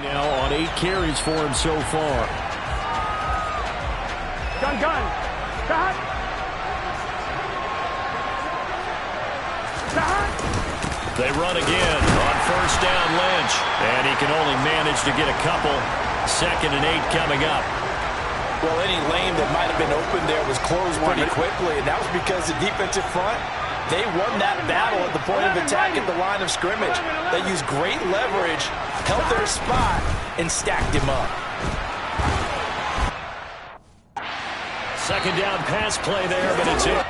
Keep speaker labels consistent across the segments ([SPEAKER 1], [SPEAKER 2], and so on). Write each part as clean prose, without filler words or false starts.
[SPEAKER 1] Now on 8 carries for him so far.
[SPEAKER 2] Gun.
[SPEAKER 1] They run again on first down, Lynch. And he can only manage to get a couple. 2nd and 8 coming up.
[SPEAKER 3] Well, any lane that might have been open there was closed pretty quickly, and that was because the defensive front, they won that battle at the point of attack at the line of scrimmage. They used great leverage, held their spot, and stacked him up.
[SPEAKER 1] 2nd down pass play there, but it's in.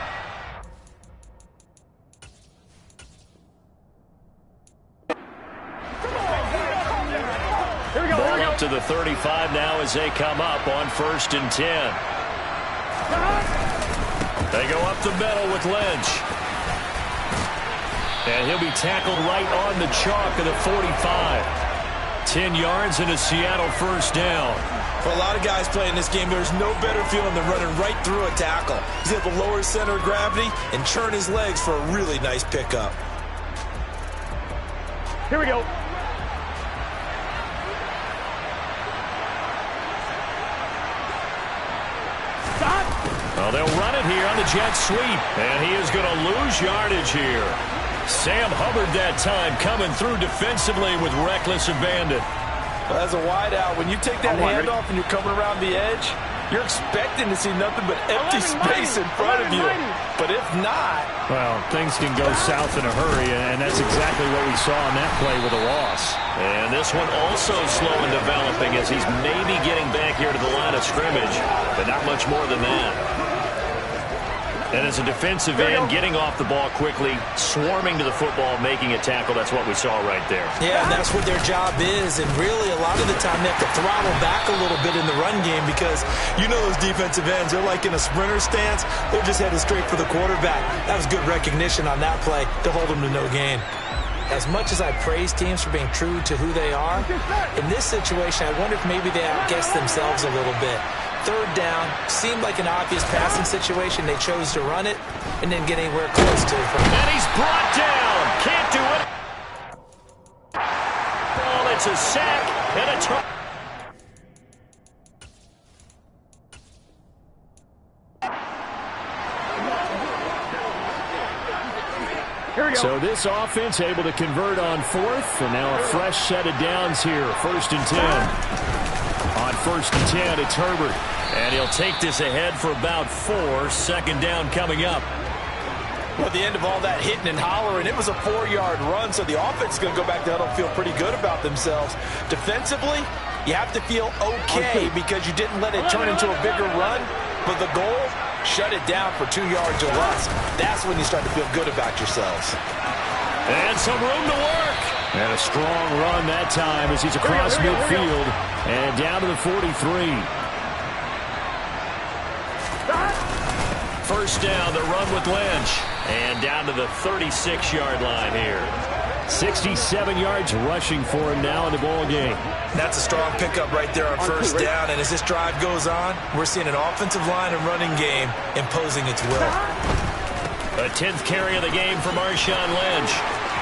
[SPEAKER 1] Ball up to the 35 now as they come up on 1st and 10. They go up the middle with Lynch. And he'll be tackled right on the chalk of the 45. 10 yards and a Seattle 1st down.
[SPEAKER 3] For a lot of guys playing this game, there's no better feeling than running right through a tackle. He's able to lower his center of gravity and churn his legs for a really nice pickup.
[SPEAKER 2] Here we go.
[SPEAKER 1] Well, they'll run it here on the jet sweep. And he is going to lose yardage here. Sam Hubbard that time coming through defensively with reckless abandon.
[SPEAKER 3] Well, as a wideout, when you take that handoff and you're coming around the edge, you're expecting to see nothing but empty space in front of you. But if not...
[SPEAKER 1] Well, things can go south in a hurry, and that's exactly what we saw on that play with a loss. And this one also slow in developing as he's maybe getting back here to the line of scrimmage, but not much more than that. And as a defensive end, getting off the ball quickly, swarming to the football, making a tackle, that's what we saw right there.
[SPEAKER 3] Yeah, and that's what their job is. And really, a lot of the time, they have to throttle back a little bit in the run game because you know those defensive ends, they're like in a sprinter stance. They're just headed straight for the quarterback. That was good recognition on that play to hold them to no gain. As much as I praise teams for being true to who they are, in this situation, I wonder if maybe they outguessed themselves a little bit. 3rd down, seemed like an obvious passing situation. They chose to run it and didn't get anywhere close to it.
[SPEAKER 1] And he's brought down. Can't do it. Well, it's a sack and a turn. So this offense able to convert on 4th, and now a fresh set of downs here. 1st and 10. On 1st and 10, it's Herbert. And he'll take this ahead for about 4. 2nd down coming up.
[SPEAKER 3] Well, at the end of all that hitting and hollering, it was a 4-yard run, so the offense is going to go back to huddle and feel pretty good about themselves. Defensively, you have to feel okay because you didn't let it turn into a bigger run, but the goal, shut it down for 2 yards or less. That's when you start to feel good about yourselves.
[SPEAKER 1] And some room to work. And a strong run that time as he's across midfield and down to the 43. 1st down, the run with Lynch. And down to the 36-yard line here. 67 yards rushing for him now in the ball game.
[SPEAKER 3] That's a strong pickup right there on 1st down. And as this drive goes on, we're seeing an offensive line and running game imposing its will.
[SPEAKER 1] A 10th carry of the game for Marshawn Lynch.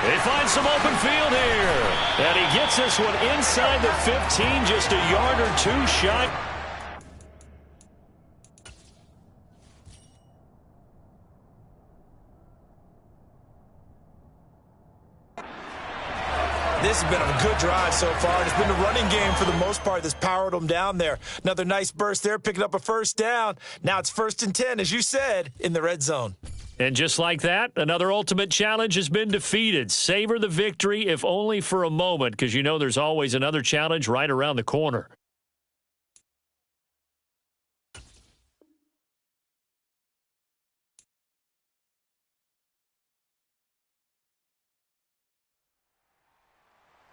[SPEAKER 1] They find some open field here. And he gets this one inside the 15, just a yard or 2 shy.
[SPEAKER 3] This has been a good drive so far. It's been the running game for the most part that's powered them down there. Another nice burst there, picking up a 1st down. Now it's 1st and 10, as you said, in the red zone.
[SPEAKER 1] And just like that, another ultimate challenge has been defeated. Savor the victory, if only for a moment, because you know there's always another challenge right around the corner.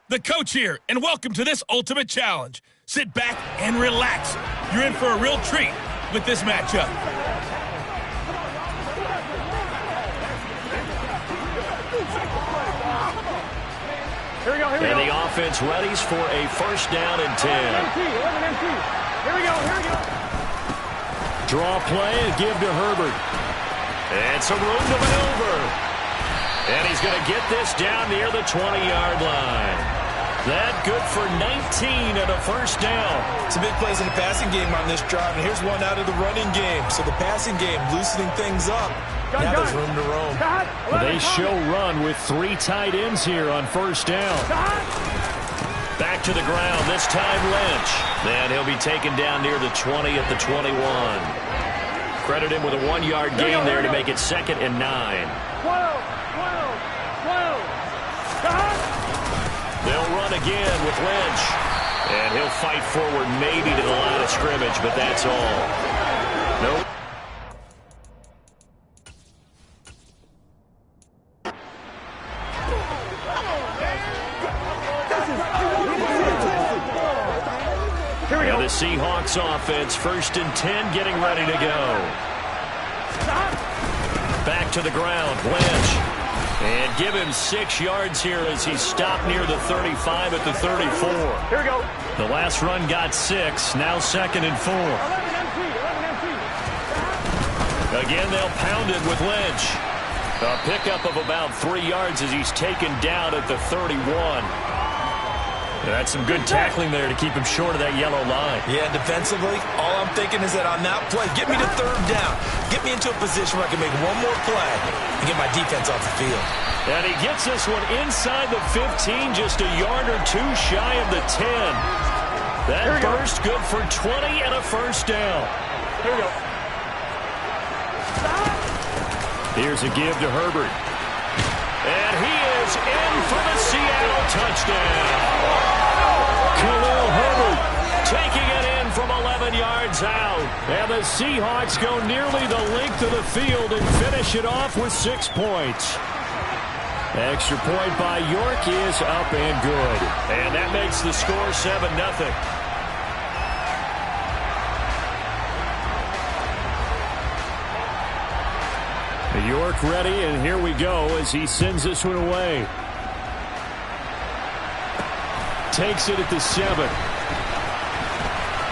[SPEAKER 4] The coach here, and welcome to this ultimate challenge. Sit back and relax. You're in for a real treat with this matchup.
[SPEAKER 1] And the offense readies for a 1st down and 10.
[SPEAKER 2] Here we go.
[SPEAKER 1] Draw play and give to Herbert. And some room to maneuver. And he's going to get this down near the 20-yard line. That good for 19 and a first down.
[SPEAKER 3] Some big plays in the passing game on this drive, and here's one out of the running game. So the passing game loosening things up. Now there's room to roam.
[SPEAKER 1] They show run with 3 tight ends here on first down. Back to the ground, this time Lynch. And he'll be taken down near the 20 at the 21. Credit him with a 1-yard gain there to make it 2nd and 9.
[SPEAKER 2] 12.
[SPEAKER 1] They'll run again with Lynch. And he'll fight forward maybe to the line of scrimmage, but that's all. Nope. Now the Seahawks offense, 1st and 10, getting ready to go. Back to the ground, Lynch. And give him 6 yards here as he's stopped near the 35 at the 34.
[SPEAKER 2] Here we go.
[SPEAKER 1] The last run got 6, now 2nd and 4.
[SPEAKER 2] 11 MC.
[SPEAKER 1] Again, they'll pound it with Lynch. A pickup of about 3 yards as he's taken down at the 31. That's some good tackling there to keep him short of that yellow line.
[SPEAKER 3] Yeah, defensively, all I'm thinking is that on that play, get me to 3rd down. Get me into a position where I can make one more play and get my defense off the field.
[SPEAKER 1] And he gets this one inside the 15, just a yard or 2 shy of the 10. That burst good for 20 and a first down.
[SPEAKER 2] Here we go.
[SPEAKER 1] Here's a give to Herbert. And he is in for the Seattle touchdown. Khalil Herbert taking it in from 11 yards out. And the Seahawks go nearly the length of the field and finish it off with 6 points. Extra point by York is up and good. And that makes the score 7-0. York ready, and here we go as he sends this one away. Takes it at the 7.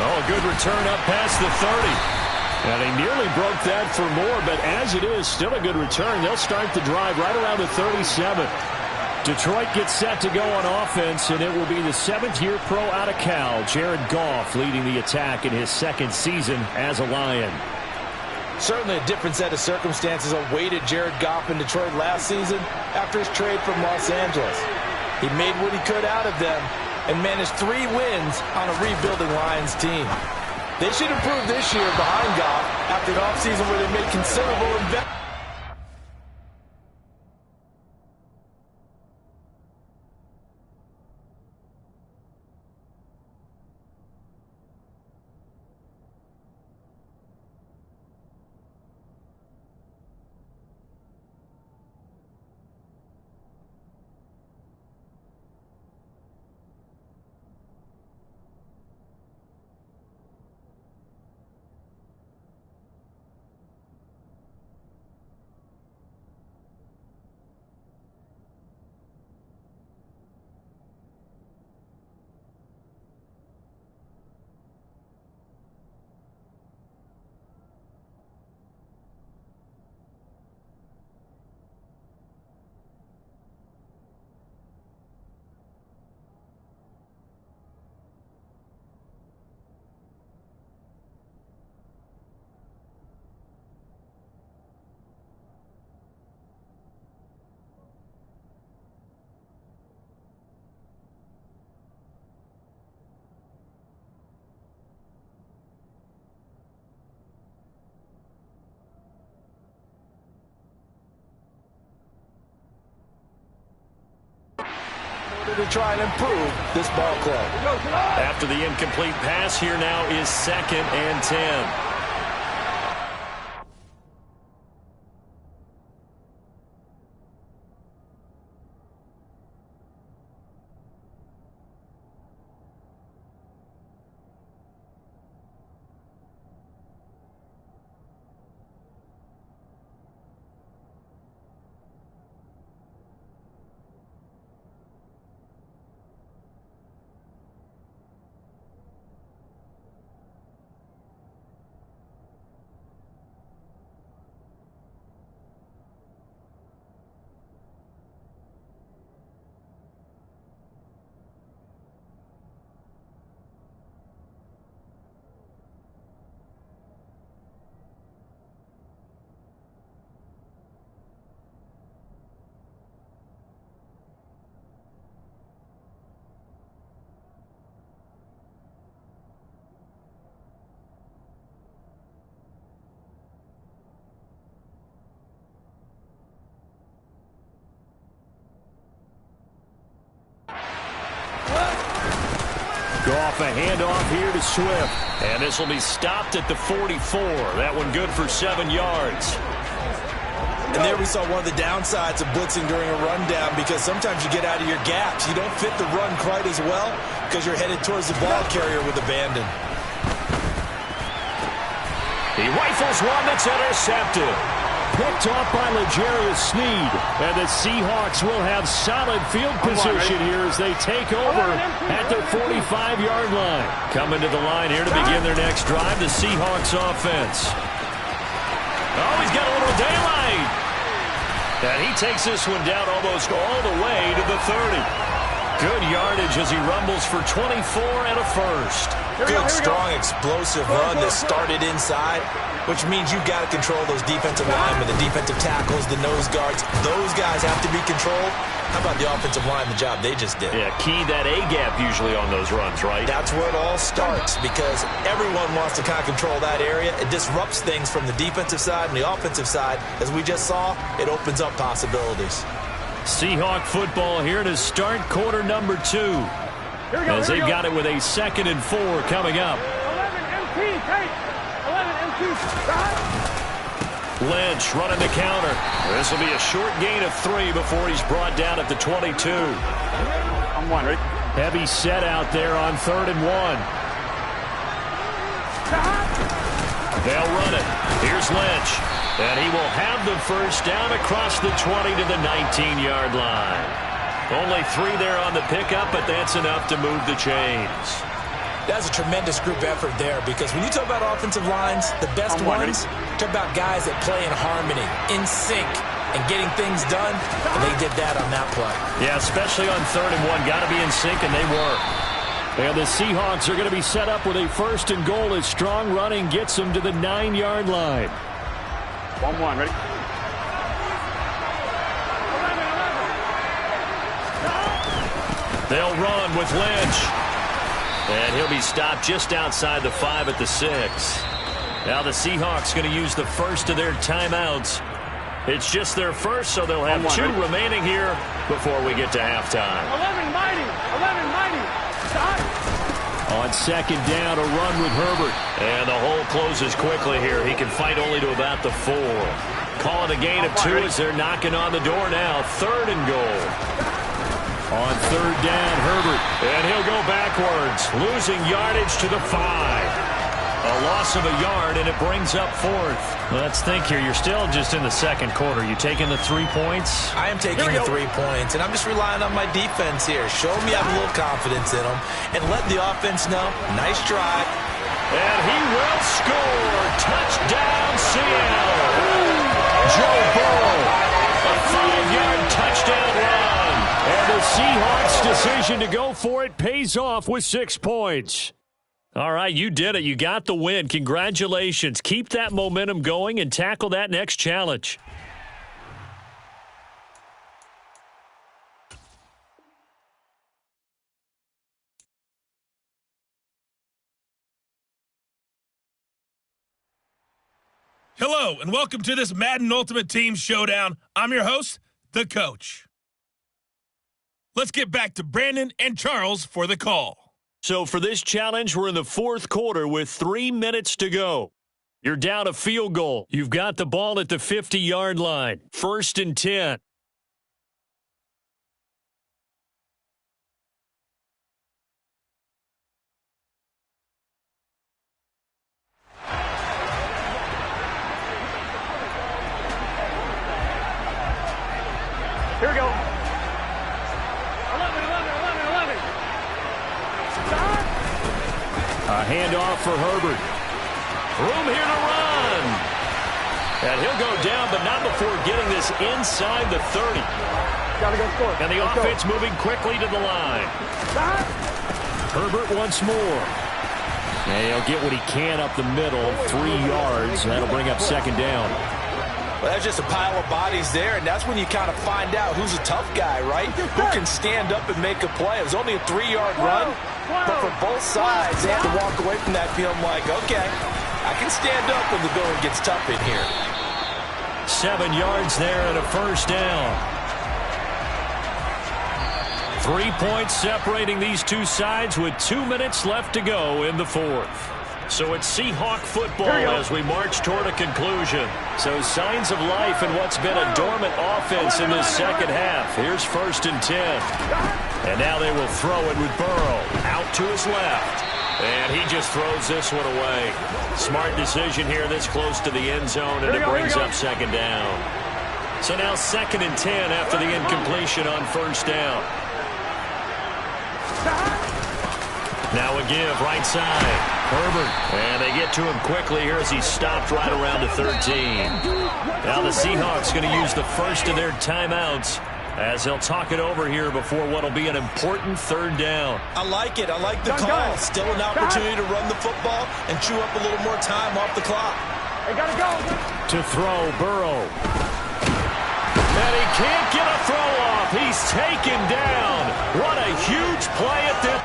[SPEAKER 1] Oh, a good return up past the 30. And he nearly broke that for more, but as it is, still a good return. They'll start the drive right around the 37. Detroit gets set to go on offense, and it will be the 7th-year pro out of Cal, Jared Goff, leading the attack in his 2nd season as a Lion.
[SPEAKER 3] Certainly a different set of circumstances awaited Jared Goff in Detroit last season after his trade from Los Angeles. He made what he could out of them and managed 3 wins on a rebuilding Lions team. They should improve this year behind Goff after an offseason where they made considerable investments. To try and improve this ball club.
[SPEAKER 1] After the incomplete pass, here now is 2nd and 10. Go off a handoff here to Swift. And this will be stopped at the 44. That one good for 7 yards.
[SPEAKER 3] And there we saw one of the downsides of blitzing during a rundown, because sometimes you get out of your gaps. You don't fit the run quite as well because you're headed towards the ball carrier with abandon.
[SPEAKER 1] He rifles one that's intercepted. Picked off by L'Jarius Sneed. And the Seahawks will have solid field position here as they take over at their 45-yard line. Coming to the line here to begin their next drive, the Seahawks offense. Oh, he's got a little daylight. And he takes this one down almost all the way to the 30. Good yardage as he rumbles for 24 and a first.
[SPEAKER 3] Good, strong, explosive run that started inside, which means you've got to control those defensive linemen, the defensive tackles, the nose guards. Those guys have to be controlled. How about the offensive line, the job they just did?
[SPEAKER 1] Yeah, key that A-gap usually on those runs, right?
[SPEAKER 3] That's where it all starts, because everyone wants to kind of control that area. It disrupts things from the defensive side and the offensive side. As we just saw, it opens up possibilities.
[SPEAKER 1] Seahawk football here to start quarter number 2. As they've got it with a 2nd and 4 coming up.
[SPEAKER 2] 11 MT, take. 11 MT,
[SPEAKER 1] Lynch running the counter. This will be a short gain of 3 before he's brought down at the 22.
[SPEAKER 2] I'm one, right?
[SPEAKER 1] Heavy set out there on 3rd and 1. They'll run it. Here's Lynch. And he will have the first down across the 20 to the 19-yard line. Only 3 there on the pickup, but that's enough to move the chains.
[SPEAKER 3] That's a tremendous group effort there, because when you talk about offensive lines, the best ones, talk about guys that play in harmony, in sync, and getting things done, and they did that on that play.
[SPEAKER 1] Yeah, especially on 3rd and 1. Got to be in sync, and they were. And the Seahawks are going to be set up with a 1st and goal as strong running gets them to the 9-yard line.
[SPEAKER 2] 1-1, ready?
[SPEAKER 1] They'll run with Lynch. And he'll be stopped just outside the 5 at the 6. Now the Seahawks going to use the first of their timeouts. It's just their first, so they'll have 2 remaining here before we get to halftime.
[SPEAKER 2] 11 mighty. 11 mighty. Stop.
[SPEAKER 1] On 2nd down, a run with Herbert. And the hole closes quickly here. He can fight only to about the 4. Call it a gain of 2 as they're knocking on the door now. 3rd and goal. On 3rd down, Herbert. And he'll go backwards, losing yardage to the 5. A loss of a yard, and it brings up 4th. Let's think here. You're still just in the 2nd quarter. You taking the 3 points?
[SPEAKER 3] I am taking the 3 points, and I'm just relying on my defense here. Show me I have a little confidence in them, and let the offense know. Nice drive.
[SPEAKER 1] And he will score. Touchdown, Seattle. Joe Burrow. A 5-yard touchdown run. And the Seahawks' decision to go for it pays off with 6 points. All right, you did it. You got the win. Congratulations. Keep that momentum going and tackle that next challenge.
[SPEAKER 4] Hello, and welcome to this Madden Ultimate Team Showdown. I'm your host, the coach. Let's get back to Brandon and Charles for the call.
[SPEAKER 1] So for this challenge, we're in the 4th quarter with 3 minutes to go. You're down a field goal. You've got the ball at the 50-yard line. 1st and 10.
[SPEAKER 2] Here we go. 11. Stop.
[SPEAKER 1] A handoff for Herbert. Room here to run. And he'll go down, but not before getting this inside the 30.
[SPEAKER 2] Gotta go score.
[SPEAKER 1] And the offense moving quickly to the line.
[SPEAKER 2] Stop.
[SPEAKER 1] Herbert once more. And he'll get what he can up the middle, 3 yards. That'll bring up 2nd down.
[SPEAKER 3] Well, that's just a pile of bodies there, and that's when you kind of find out who's a tough guy, right? Who can stand up and make a play. It was only a 3-yard run, but for both sides, they have to walk away from that feeling like, okay, I can stand up when the going gets tough in here.
[SPEAKER 1] 7 yards there and a 1st down. 3 points separating these two sides with 2 minutes left to go in the fourth. So it's Seahawk football as we march toward a conclusion. So signs of life in what's been a dormant offense in this second half. Here's 1st and 10. And now they will throw it with Burrow out to his left. And he just throws this one away. Smart decision here this close to the end zone, and it brings up 2nd down. So now 2nd and 10 after the incompletion on 1st down. Now a give right side. Herbert. And they get to him quickly here as he's stopped right around the 13. Now the Seahawks going to use the first of their timeouts as they'll talk it over here before what will be an important 3rd down.
[SPEAKER 3] I like it. I like the call. Still an opportunity to run the football and chew up a little more time off the clock.
[SPEAKER 2] They got to go.
[SPEAKER 1] To throw, Burrow. And he can't get a throw off. He's taken down. What a huge play at this.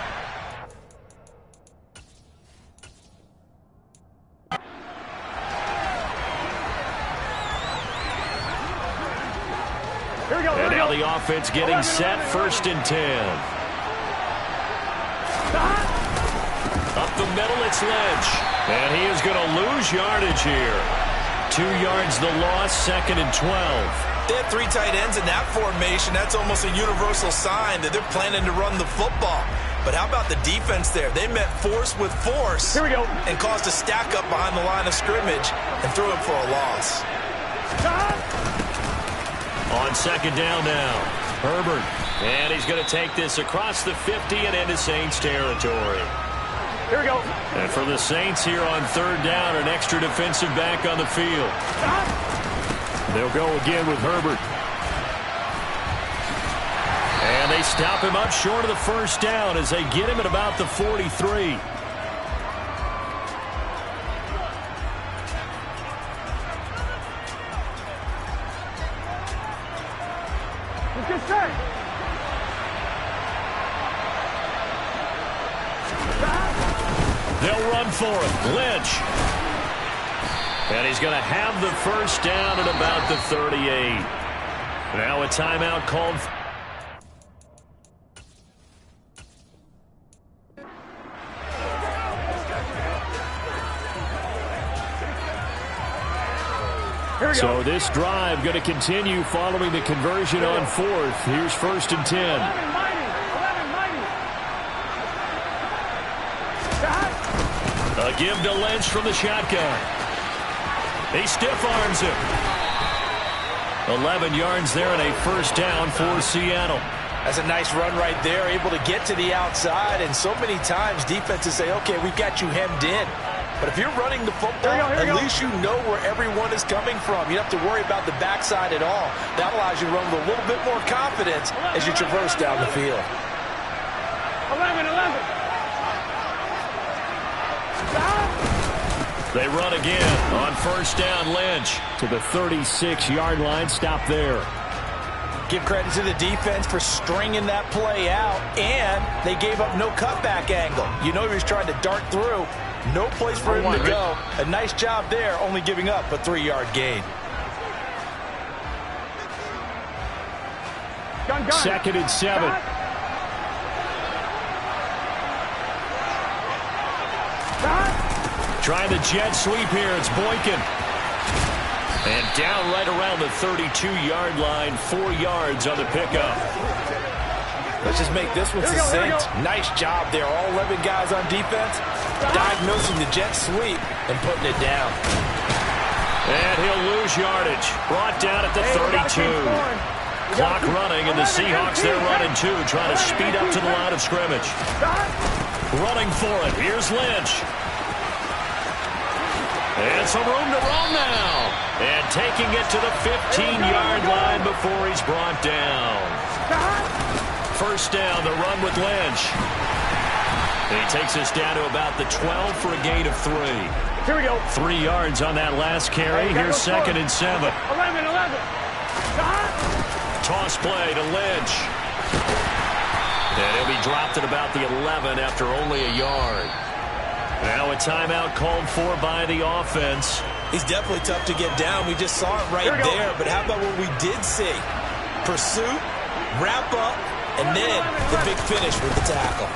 [SPEAKER 1] And now the offense getting set. 1st and 10. Up the middle, it's Lynch. And he is going to lose yardage here. 2 yards the loss, 2nd and 12.
[SPEAKER 3] They had 3 tight ends in that formation. That's almost a universal sign that they're planning to run the football. But how about the defense there? They met force with force.
[SPEAKER 2] Here we go.
[SPEAKER 3] And caused a stack up behind the line of scrimmage and threw it for a loss.
[SPEAKER 1] On 2nd down now, Herbert. And he's going to take this across the 50 and into Saints territory.
[SPEAKER 2] Here we go.
[SPEAKER 1] And for the Saints here on 3rd down, an extra defensive back on the field. They'll go again with Herbert. And they stop him up short of the 1st down as they get him at about the 43.
[SPEAKER 2] Get set.
[SPEAKER 1] They'll run for it. Lynch. And he's going to have the 1st down at about the 38. Now a timeout called. So this drive going to continue following the conversion on 4th. Here's 1st and 10.
[SPEAKER 2] 11 mighty.
[SPEAKER 1] A give to Lynch from the shotgun. He stiff arms him. 11 yards there and a 1st down for Seattle.
[SPEAKER 3] That's a nice run right there, able to get to the outside. And so many times defenses say, okay, we've got you hemmed in. But if you're running the football, at least you know where everyone is coming from. You don't have to worry about the backside at all. That allows you to run with a little bit more confidence as you traverse down the field.
[SPEAKER 2] 11.
[SPEAKER 1] They run again on 1st down. Lynch to the 36-yard line. Stop there.
[SPEAKER 3] Give credit to the defense for stringing that play out, and they gave up no cutback angle. You know he was trying to dart through. No place for him to go. A nice job there, only giving up a 3-yard gain.
[SPEAKER 1] 2nd and 7. Trying the jet sweep here. It's Boykin. And down right around the 32-yard line. 4 yards on the pickup.
[SPEAKER 3] Let's just make this one succinct. Nice job there. All 11 guys on defense diagnosing the jet sweep and putting it down.
[SPEAKER 1] And he'll lose yardage. Brought down at the 32. Clock running, and the Seahawks, they're running too, trying to speed up to the line of scrimmage. Running for it. Here's Lynch. And some room to run now. And taking it to the 15-yard line before he's brought down. 1st down, the run with Lynch. And he takes us down to about the 12 for a gain of 3.
[SPEAKER 2] Here we go.
[SPEAKER 1] 3 yards on that last carry. Here's 2nd and 7.
[SPEAKER 2] 11.
[SPEAKER 1] Toss play to Lynch. And he'll be dropped at about the 11 after only a yard. Now a timeout called for by the offense.
[SPEAKER 3] He's definitely tough to get down. We just saw it right there. But how about what we did see? Pursuit, wrap up, and then the big finish with the tackle.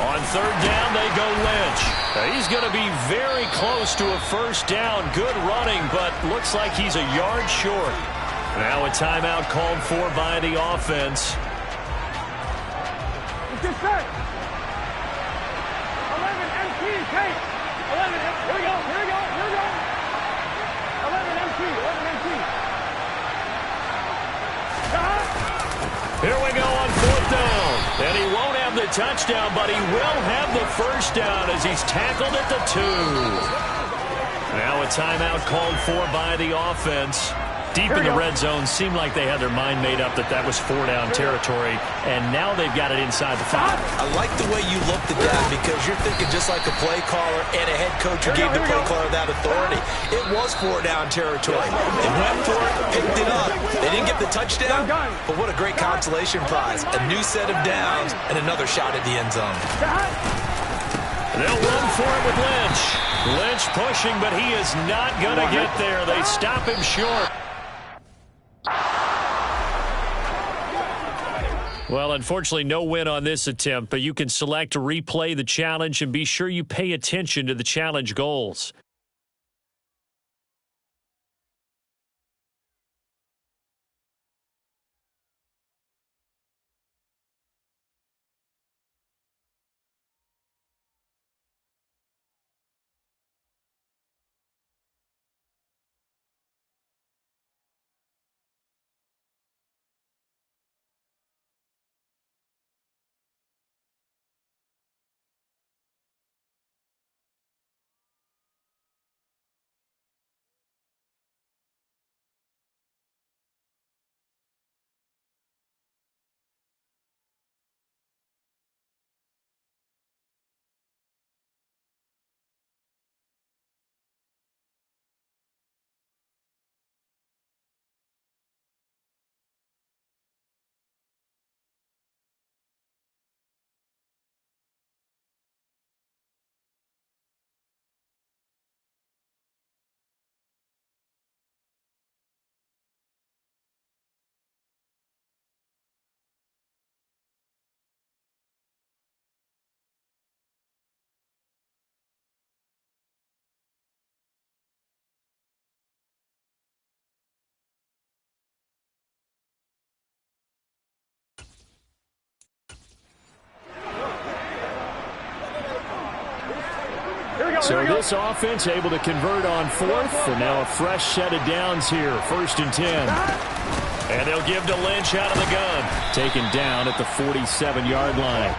[SPEAKER 1] On third down, they go Lynch. He's going to be very close to a first down. Good running, but looks like he's a yard short. Now a timeout called for by the offense.
[SPEAKER 2] Get set. 11 MT, take. 11, here we go, here we go, here we go. 11 MT, 11 MT.
[SPEAKER 1] Here we go on fourth down. And he won't have the touchdown, but he will have the first down as he's tackled at the 2. Now a timeout called for by the offense. Deep in the red zone, seemed like they had their mind made up that that was 4-down territory, and now they've got it inside the 5.
[SPEAKER 3] I like the way you looked at that because you're thinking just like a play caller and a head coach who gave the play caller that authority. It was 4-down territory. They went for it, picked it up. They didn't get the touchdown, but what a great consolation prize. A new set of downs and another shot at the end zone.
[SPEAKER 1] They'll run for it with Lynch. Lynch pushing, but he is not going to get there. They stop him short. Well, unfortunately, no win on this attempt, but you can select to replay the challenge and be sure you pay attention to the challenge goals. So this offense able to convert on fourth, and now a fresh set of downs here, 1st and 10. And they'll give to Lynch out of the gun. Taken down at the 47-yard line.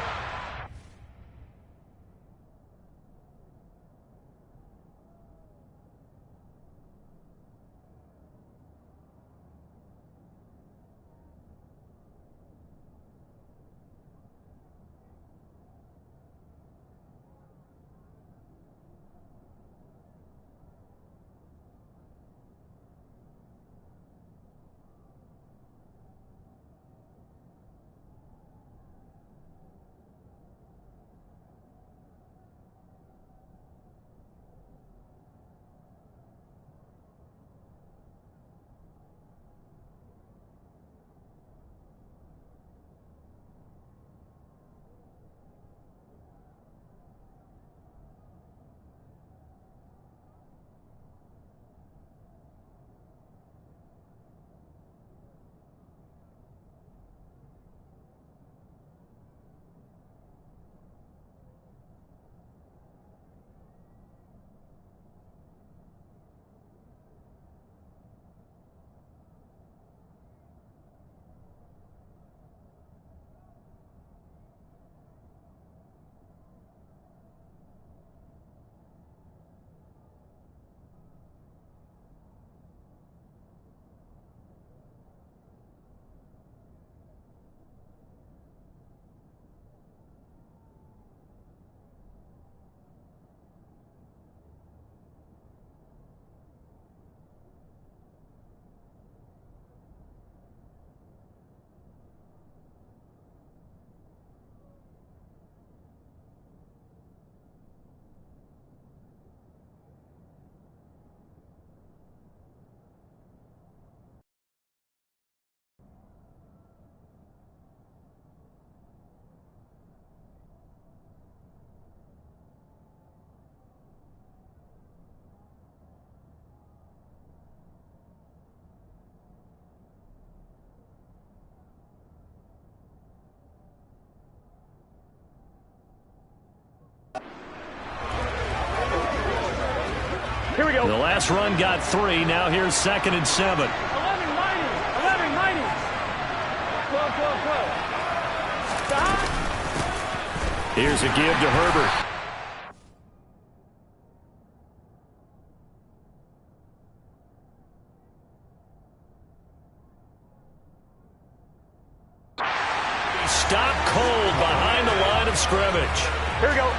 [SPEAKER 2] Here we go.
[SPEAKER 1] The last run got 3. Now here's 2nd and 7.
[SPEAKER 2] 11, 90. 11, 90. 12, 12, 12. Stop.
[SPEAKER 1] Here's a give to Herbert. Stopped cold behind the line of scrimmage.
[SPEAKER 2] Here we go.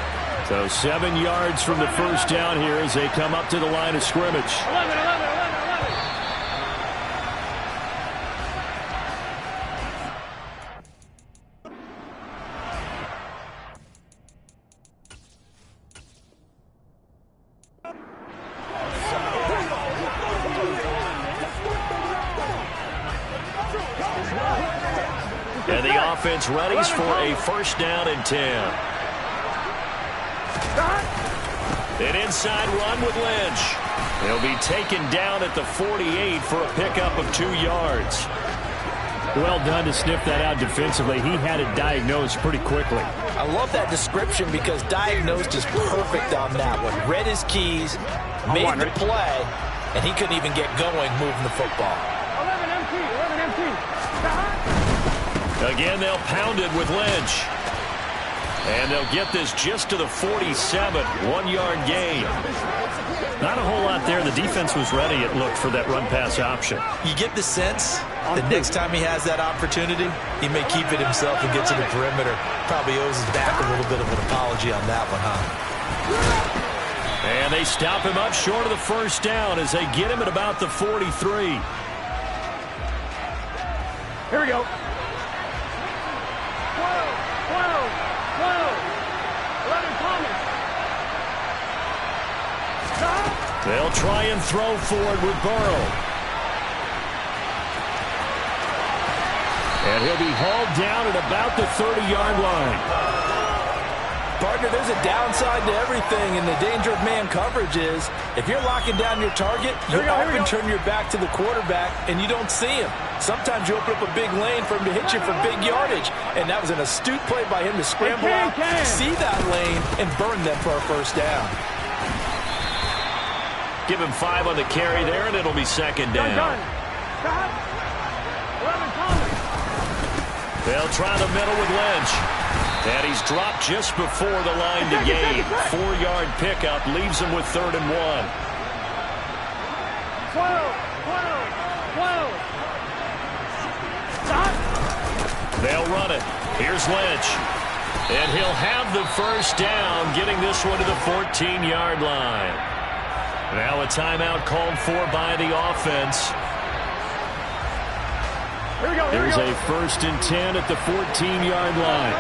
[SPEAKER 1] So 7 yards from the first down here as they come up to the line of scrimmage.
[SPEAKER 2] 11, 11, 11, 11.
[SPEAKER 1] And the offense readies for a first down and 10. An inside run with Lynch. He'll be taken down at the 48 for a pickup of 2 yards. Well done to sniff that out defensively. He had it diagnosed pretty quickly.
[SPEAKER 3] I love that description because diagnosed is perfect on that one. Read his keys, made the play, and he couldn't even get going moving the football.
[SPEAKER 2] 11 MT, 11 MT.
[SPEAKER 1] Again, they'll pound it with Lynch. And they'll get this just to the 47, 1-yard gain. Not a whole lot there. The defense was ready, it looked, for that run-pass option.
[SPEAKER 3] You get the sense that next time he has that opportunity, he may keep it himself and get to the perimeter. Probably owes his back a little bit of an apology on that one, huh?
[SPEAKER 1] And they stop him up short of the first down as they get him at about the 43.
[SPEAKER 2] Here we go. 12, 12, 12. 11 Thomas. Stop.
[SPEAKER 1] They'll try and throw forward with Burrow. And he'll be hauled down at about the 30-yard line.
[SPEAKER 3] Partner, there's a downside to everything, and the danger of man coverage is if you're locking down your target, you often turn your back to the quarterback and you don't see him. Sometimes you open up a big lane for him to hit you for big yardage, and that was an astute play by him to scramble out, see that lane, and burn them for a first down.
[SPEAKER 1] Give him 5 on the carry there, and it'll be second down.
[SPEAKER 2] Done. Stop. 11 Thomas.
[SPEAKER 1] They'll try the middle with Lynch. And he's dropped just before the line to gain. 4-yard pickup leaves him with 3rd and 1.
[SPEAKER 2] 12, 12, 12. Stop.
[SPEAKER 1] They'll run it. Here's Lynch. And he'll have the first down, getting this one to the 14-yard line. Now a timeout called for by the offense.
[SPEAKER 2] Here we go.
[SPEAKER 1] There's a 1st and 10 at the 14-yard line.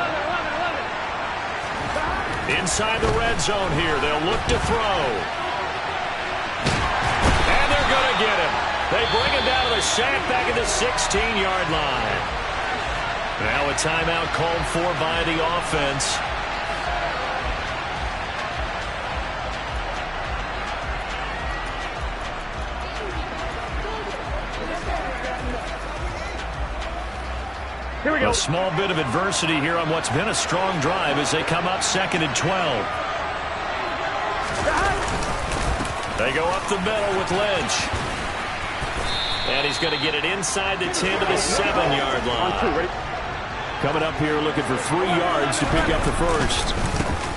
[SPEAKER 1] Inside the red zone here, they'll look to throw. And they're going to get him. They bring him down to the sack back at the 16-yard line. Now a timeout called for by the offense.
[SPEAKER 2] Here we go.
[SPEAKER 1] A small bit of adversity here on what's been a strong drive as they come up 2nd and 12. They go up the middle with Lynch. And he's going to get it inside the 10 to the 7-yard line. Coming up here looking for 3 yards to pick up the first.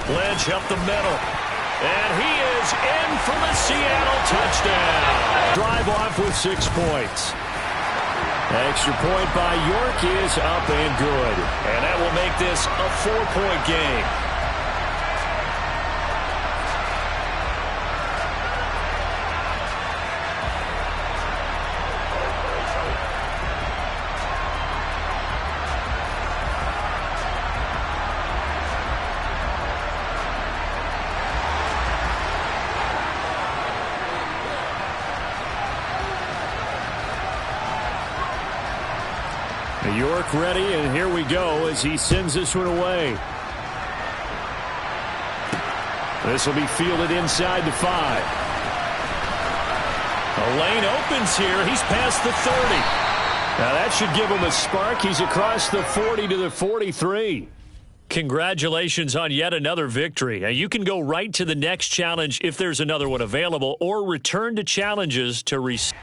[SPEAKER 1] Lynch up the middle. And he is in for the Seattle touchdown. Drive off with 6 points. Extra point by York is up and good. And that will make this a 4-point game. York ready, and here we go as he sends this one away. This will be fielded inside the 5. A lane opens here. He's past the 30. Now that should give him a spark. He's across the 40 to the 43. Congratulations on yet another victory. Now, you can go right to the next challenge if there's another one available, or return to challenges to receive.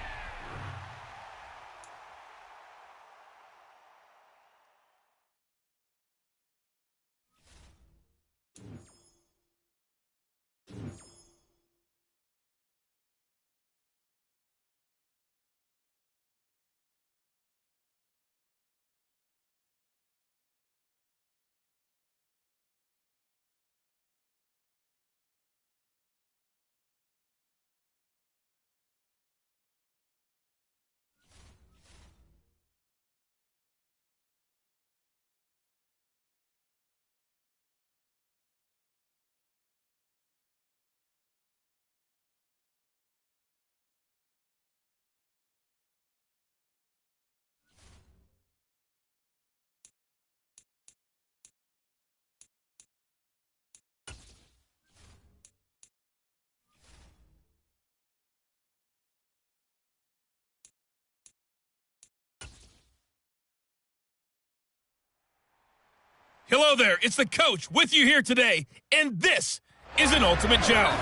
[SPEAKER 4] Hello there, it's the coach with you here today, and this is an Ultimate Challenge.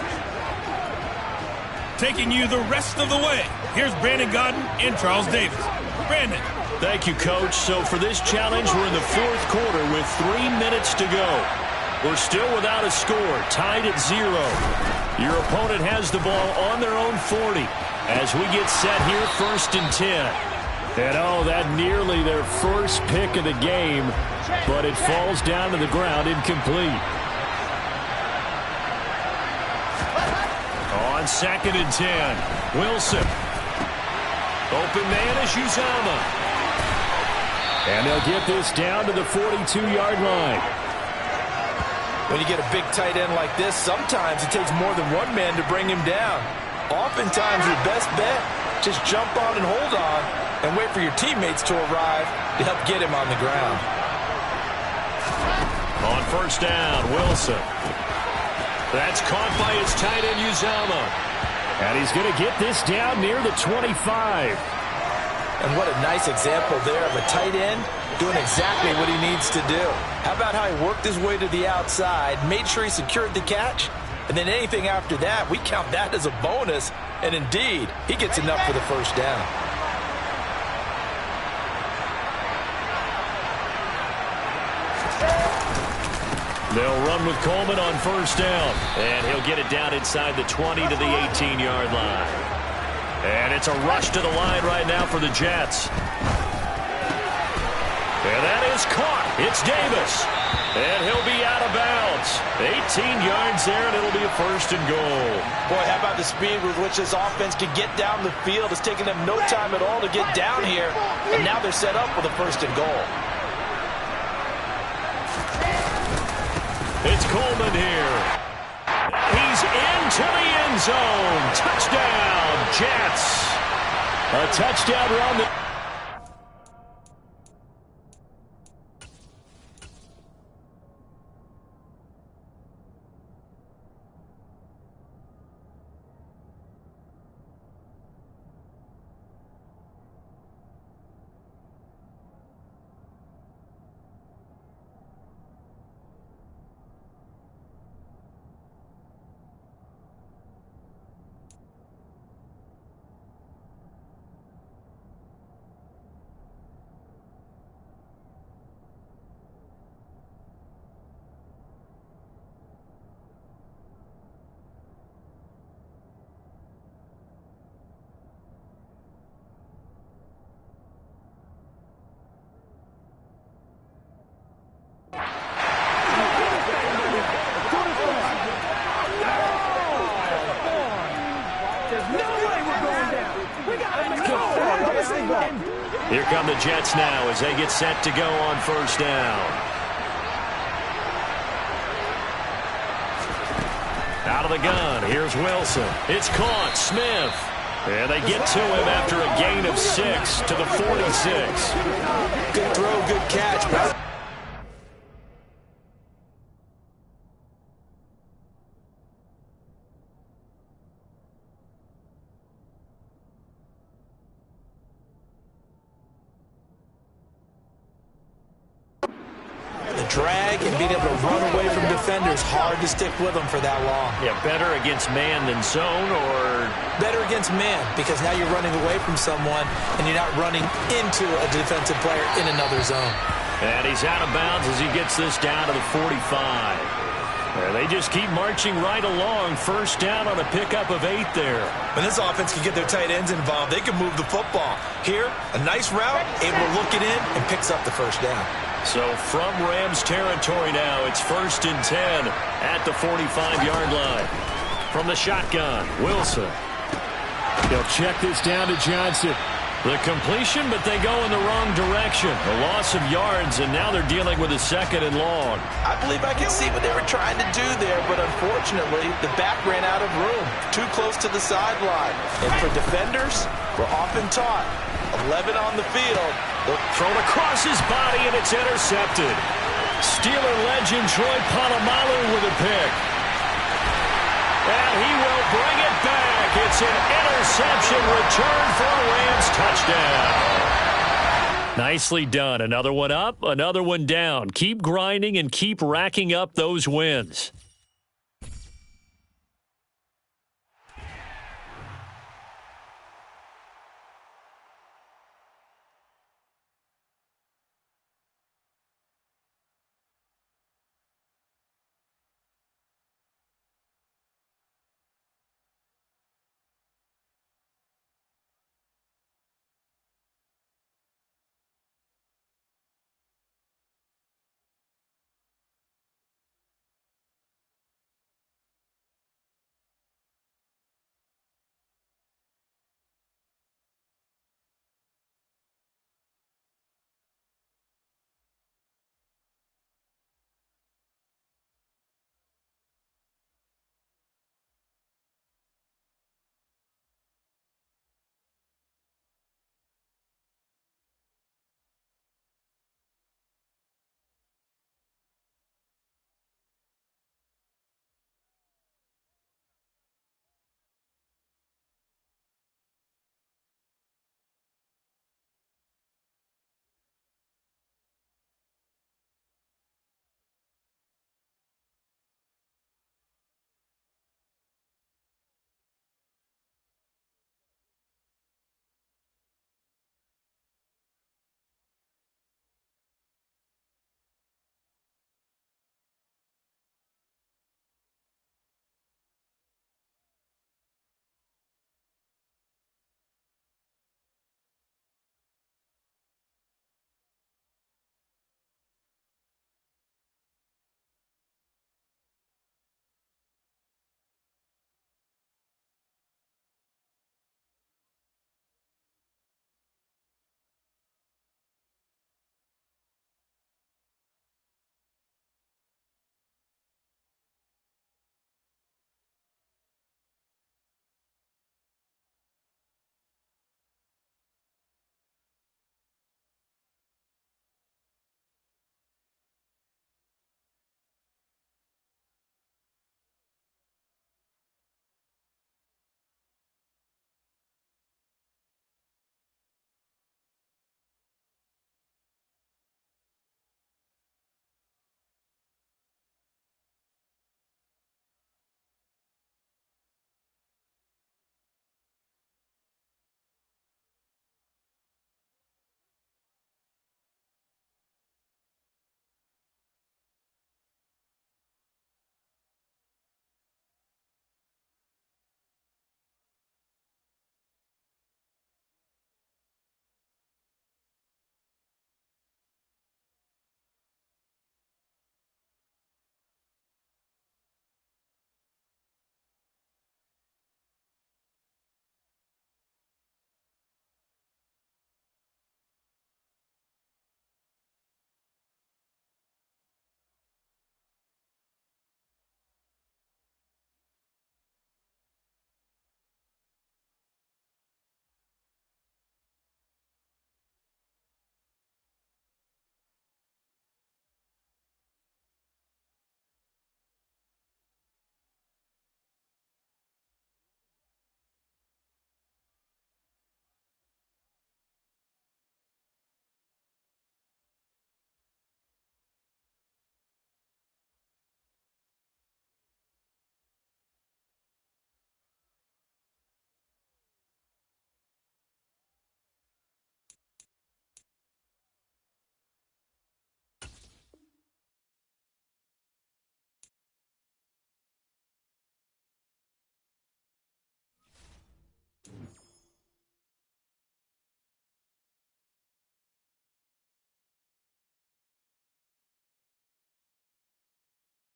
[SPEAKER 4] Taking you the rest of the way, here's Brandon Godden and Charles Davis. Brandon.
[SPEAKER 1] Thank you, Coach. So for this challenge, we're in the fourth quarter with 3 minutes to go. We're still without a score, tied at 0. Your opponent has the ball on their own 40 as we get set here, 1st and 10. And oh, that nearly their first pick of the game, but it falls down to the ground incomplete. On 2nd and 10, Wilson. Open man is Uzama. And they'll get this down to the 42-yard line.
[SPEAKER 3] When you get a big tight end like this, sometimes it takes more than one man to bring him down. Oftentimes, your best bet, just jump on and hold on and wait for your teammates to arrive to help get him on the ground.
[SPEAKER 1] On 1st down, Wilson. That's caught by his tight end, Uzama. And he's going to get this down near the 25.
[SPEAKER 3] And what a nice example there of a tight end doing exactly what he needs to do. How about how he worked his way to the outside, made sure he secured the catch, and then anything after that, we count that as a bonus. And indeed, he gets enough for the 1st down.
[SPEAKER 1] They'll run with Coleman on 1st down. And he'll get it down inside the 20 to the 18-yard line. And it's a rush to the line right now for the Jets. And that is caught. It's Davis. And he'll be out of bounds. 18 yards there, and it'll be a 1st and goal.
[SPEAKER 3] Boy, how about the speed with which this offense can get down the field? It's taken them no time at all to get down here. And now they're set up with a 1st and goal.
[SPEAKER 1] It's Coleman here. He's into the end zone. Touchdown, Jets. A touchdown run. Here come the Jets now as they get set to go on 1st down. Out of the gun, here's Wilson. It's caught, Smith. And they get to him after a gain of 6 to the 46.
[SPEAKER 3] Good throw, good catch. the drag and being able to run away from defenders, hard to stick with them for that long.
[SPEAKER 1] Yeah, better against man than zone, or
[SPEAKER 3] better against man, because now you're running away from someone and you're not running into a defensive player in another zone.
[SPEAKER 1] And he's out of bounds as he gets this down to the 45. They just keep marching right along. First down on a pickup of 8 there.
[SPEAKER 3] When this offense can get their tight ends involved, they can move the football. Here, a nice route, able to look it in, and picks up the first down.
[SPEAKER 1] So from Rams territory now, it's 1st and 10 at the 45-yard line. From the shotgun, Wilson. He'll check this down to Johnson. The completion, but they go in the wrong direction. A loss of yards, and now they're dealing with a 2nd and long.
[SPEAKER 3] I believe I can see what they were trying to do there, but unfortunately, the back ran out of room. Too close to the sideline. And for defenders, we're often taught, 11 on the field.
[SPEAKER 1] Thrown across his body, and it's intercepted. Steeler legend Troy Polamalu with a pick. And he will bring it back. It's an interception return for a Rams touchdown. Nicely done. Another one up, another one down. Keep grinding and keep racking up those wins.